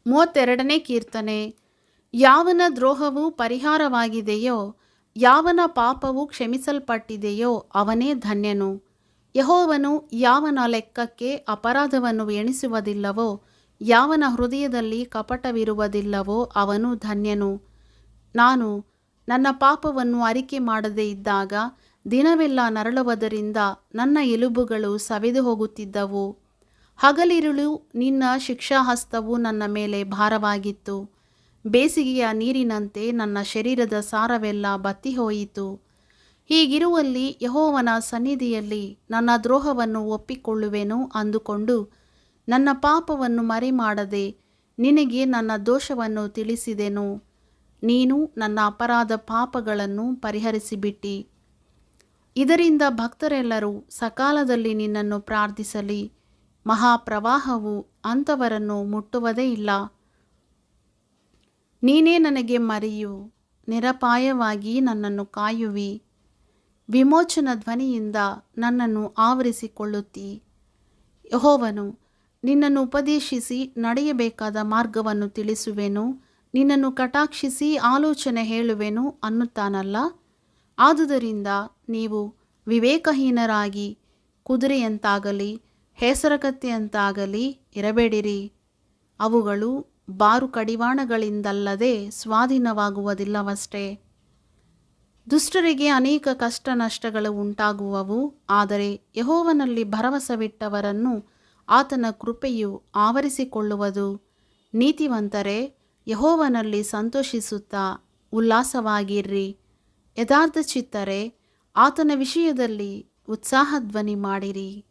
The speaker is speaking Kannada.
32ನೇ ಕೀರ್ತನೆ. ಯಾವನ ದ್ರೋಹವು ಪರಿಹಾರವಾಗಿದೆಯೋ, ಯಾವನ ಪಾಪವು ಕ್ಷಮಿಸಲ್ಪಟ್ಟಿದೆಯೋ ಅವನೇ ಧನ್ಯನು. ಯೆಹೋವನು ಯಾವನ ಲೆಕ್ಕಕ್ಕೆ ಅಪರಾಧವನ್ನು ಎಣಿಸುವುದಿಲ್ಲವೋ, ಯಾವನ ಹೃದಯದಲ್ಲಿ ಕಪಟವಿರುವುದಿಲ್ಲವೋ ಅವನು ಧನ್ಯನು. ನಾನು ನನ್ನ ಪಾಪವನ್ನು ಅರಿಕೆ ಮಾಡದೇ ಇದ್ದಾಗ ದಿನವೆಲ್ಲ ನರಳುವುದರಿಂದ ನನ್ನ ಎಲುಬುಗಳು ಸವೆದು ಹೋಗುತ್ತಿದ್ದವು. ಹಗಲಿರುಳು ನಿನ್ನ ಶಿಕ್ಷಾಹಸ್ತವು ನನ್ನ ಮೇಲೆ ಭಾರವಾಗಿತ್ತು. ಬೇಸಿಗೆಯ ನೀರಿನಂತೆ ನನ್ನ ಶರೀರದ ಸಾರವೆಲ್ಲ ಬತ್ತಿಹೋಯಿತು. ಹೀಗಿರುವಲ್ಲಿ ಯೆಹೋವನ ಸನ್ನಿಧಿಯಲ್ಲಿ ನನ್ನ ದ್ರೋಹವನ್ನು ಒಪ್ಪಿಕೊಳ್ಳುವೆನು ಅಂದುಕೊಂಡು ನನ್ನ ಪಾಪವನ್ನು ಮರೆಮಾಡದೆ ನಿನಗೆ ನನ್ನ ದೋಷವನ್ನು ತಿಳಿಸಿದೆನು. ನೀನು ನನ್ನ ಅಪರಾಧ ಪಾಪಗಳನ್ನು ಪರಿಹರಿಸಿಬಿಟ್ಟಿ. ಇದರಿಂದ ಭಕ್ತರೆಲ್ಲರೂ ಸಕಾಲದಲ್ಲಿ ನಿನ್ನನ್ನು ಪ್ರಾರ್ಥಿಸಲಿ. ಮಹಾಪ್ರವಾಹವು ಅಂಥವರನ್ನು ಮುಟ್ಟುವುದೇ ಇಲ್ಲ. ನೀನೇ ನನಗೆ ಮರೆಯು, ನಿರಪಾಯವಾಗಿ ನನ್ನನ್ನು ಕಾಯುವಿ. ವಿಮೋಚನ ಧ್ವನಿಯಿಂದ ನನ್ನನ್ನು ಆವರಿಸಿಕೊಳ್ಳುತ್ತಿ. ಯೆಹೋವನು, ನಿನ್ನನ್ನು ಉಪದೇಶಿಸಿ ನಡೆಯಬೇಕಾದ ಮಾರ್ಗವನ್ನು ತಿಳಿಸುವೆನು, ನಿನ್ನನ್ನು ಕಟಾಕ್ಷಿಸಿ ಆಲೋಚನೆ ಹೇಳುವೆನು ಅನ್ನುತ್ತಾನಲ್ಲ. ಆದುದರಿಂದ ನೀವು ವಿವೇಕಹೀನರಾಗಿ ಕುದುರೆಯಂತಾಗಲಿ ಹೇಸರಕತ್ತೆಯಂತಾಗಲಿ ಇರಬೇಡಿರಿ. ಅವುಗಳು ಬಾರು ಕಡಿವಾಣಗಳಿಂದಲ್ಲದೆ ಸ್ವಾಧೀನವಾಗುವುದಿಲ್ಲವಷ್ಟೇ. ದುಷ್ಟರಿಗೆ ಅನೇಕ ಕಷ್ಟ ನಷ್ಟಗಳು ಉಂಟಾಗುವವು, ಆದರೆ ಯೆಹೋವನಲ್ಲಿ ಭರವಸವಿಟ್ಟವರನ್ನು ಆತನ ಕೃಪೆಯು ಆವರಿಸಿಕೊಳ್ಳುವುದು. ನೀತಿವಂತರೇ, ಯೆಹೋವನಲ್ಲಿ ಸಂತೋಷಿಸುತ್ತಾ ಉಲ್ಲಾಸವಾಗಿರ್ರಿ. ಯಥಾರ್ಥಚಿತ್ತರೇ, ಆತನ ವಿಷಯದಲ್ಲಿ ಉತ್ಸಾಹಧ್ವನಿ ಮಾಡಿರಿ.